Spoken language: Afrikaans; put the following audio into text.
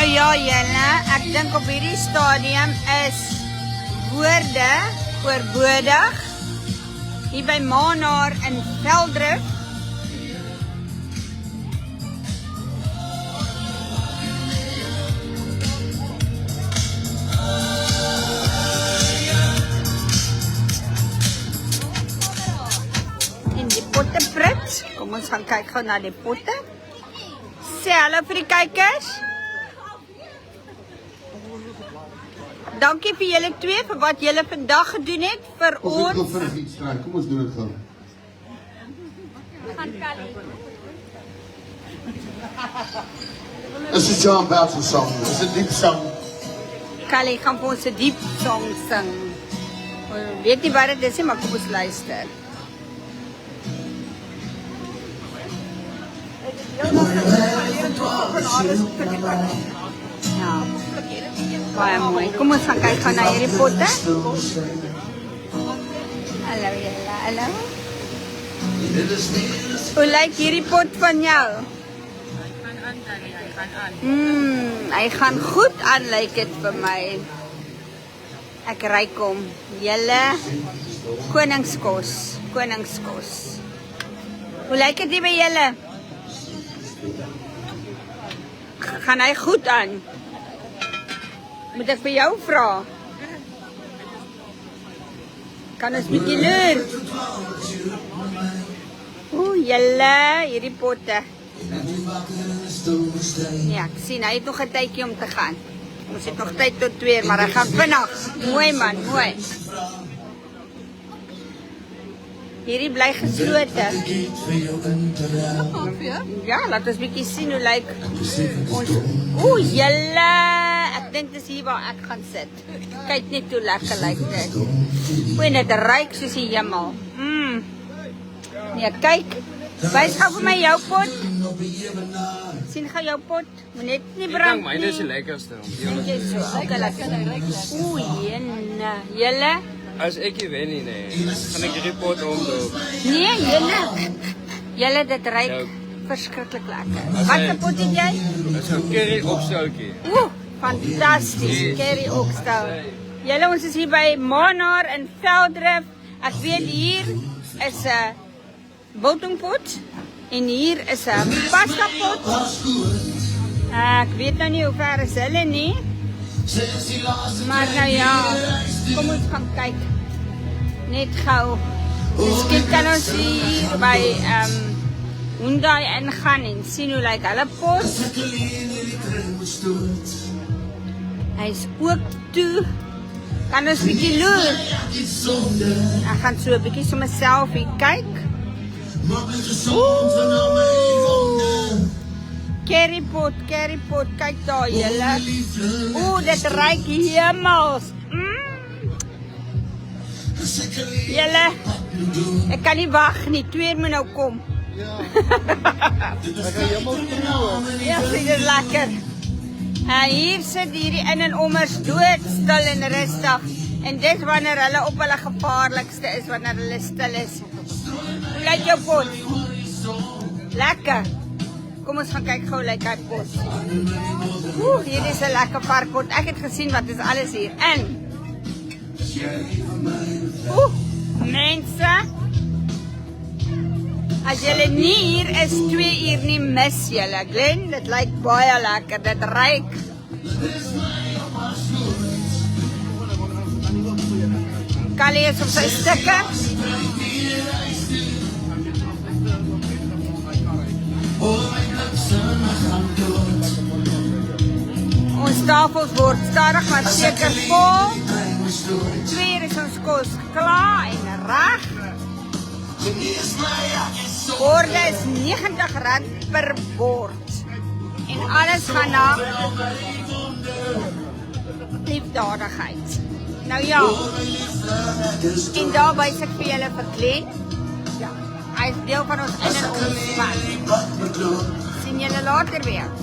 ja julle, ek dink op hierdie stadium is woorde oorbodig hier by Manaar in Velddrif. En die potte prit, kom ons gaan kyk gou na die potte. Sê hallo vir die kykers. Dankie vir julle twee vir wat julle vandag gedoen het vir ons. Ons vir iets kry. Kom ons doen dit gou. Gaan Kali. Is 'n John Battle song. Is 'n diep song. Kali gaan vir ons 'n diep song sing. Weet nie wat dit is nie, maar kom ons luister. Ja. Baie mooi. Kom ons gaan kyk na hierdie potte. Hallo julle, hallo. Hoe lyk hierdie pot van jou? Hy gaan goed aan, lyk dit vir my. Ek ruik hom. Julle koningskos, koningskos. Hoe lyk dit hier by julle? Gaan hy goed aan? Moet ek vir jou vra? Kan ons bietjie leer? Julle, hierdie potte. Ja, ek sien, hy het nog 'n tydjie om te gaan. Ons het nog tyd tot 2 uur, maar hy gaan vinnig. Mooi man, mooi. Hierdie bly geslote. Ja, laat ons bietjie sien hoe lyk ons. Julle, ek dink dis hier waar ek gaan sit. Kyk net hoe lekker lyk dit. En dit ruik soos die hemel. Nee, kyk. Wys gou vir my jou pot. Sien gou jou pot. Moet net nie brand nie. Myne is die lekkerste. Dink jy so? Okay, lekker. Jenne. Julle? As ek nie wen nie, gaan ek hierdie pot omdoop. Nee, julle dit ruik verskriklik lekker. Wat 'n pot het jy? Dis 'n curry opstoutjie. Fantasties, curry okstou. Julle, ons is hier by Manaar in Velddrif. Ek weet hier is 'n biltongpot en hier is 'n pasta pot. Ek weet nou nie hoe ver is hulle nie. Maar nou ja, kom ons gaan kyk. Net gou. Miskien kan ons hier by Hyundai ingaan en sien hoe lyk hulle pot. Hy is ook toe. Kan ons bietjie loer? Ek gaan so 'n bietjie so myself hier kyk. Currypot, kyk daar julle. Dit ruik hemels. Julle, ek kan nie wag nie, 2 uur moet nou kom. Ja, dit is lekker. Hier sit hierdie in en ommers doodstil en rustig. En dis wanneer hulle op hulle gevaarlikste is, wanneer hulle stil is. Hoe lyk jou pot? Lekker. Kom ons gaan kyk gou lyk hy pot. Hier is 'n lekker varkpot. Ek het gesien wat is alles hier in. Mense. As julle nie hier is 2 uur nie, mis julle. Glen, dit lyk baie lekker. Dit ruik. Kali is op sy stukke. Ons tafels word stadig maar seker vol. 2 uur is ons kos klaar en reg. Borde is R90 per bord. En alles gaan na liefdadigheid. Nou ja, en daar wys ek vir julle vir Glen. Hy is deel van ons in en ons span. Sien julle later weer.